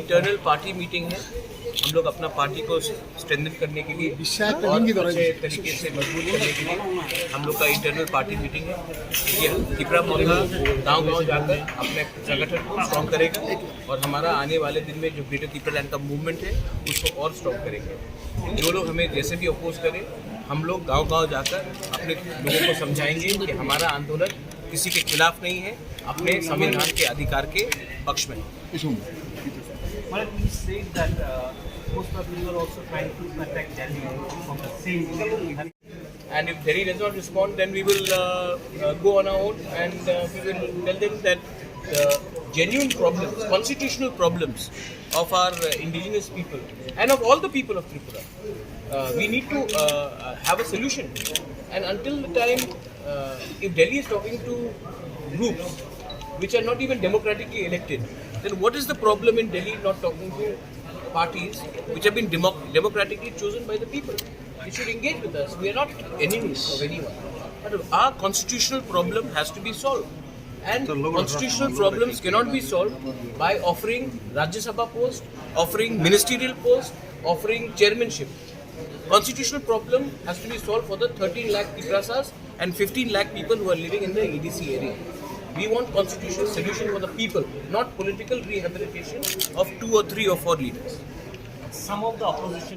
Internal party meeting है। हम लोग अपना पार्टी को स्ट्रेंथन करने के लिए और अच्छे तरीके से मजबूत करने के लिए हम लोग का इंटरनल पार्टी मीटिंग है। ये त्रिपुरा मोर्चा गांव-गांव जाकर अपने संगठन को स्ट्रॉन्ग करेगा और हमारा आने वाले दिन में जो ग्रेटर त्रिपुरा लैंड का मूवमेंट है उसको और स्ट्रॉन्ग करेंगे। जो लोग हमें जैसे भी अपोज करें, हम लोग गांव-गांव जाकर अपने लोगों को समझाएंगे कि हमारा आंदोलन किसी के खिलाफ नहीं है, अपने संविधान के अधिकार के पक्ष में। Well, he said that most of you are also trying to attack Delhi from the same way. And if Delhi does not respond, then we will go on our own and we will tell them that genuine problems, constitutional problems of our indigenous people and of all the people of Tripura, we need to have a solution. And until the time, if Delhi is talking to groups which are not even democratically elected, then what is the problem in Delhi not talking to parties which have been democratically chosen by the people? They should engage with us. We are not enemies of anyone. But our constitutional problem has to be solved. And constitutional problems cannot be solved by offering Rajya Sabha post, offering ministerial post, offering chairmanship. Constitutional problem has to be solved for the 13 lakh Tiprasas and 15 lakh people who are living in the EDC area. We want constitutional solution for the people, not political rehabilitation of 2 or 3 or 4 leaders. Some of the opposition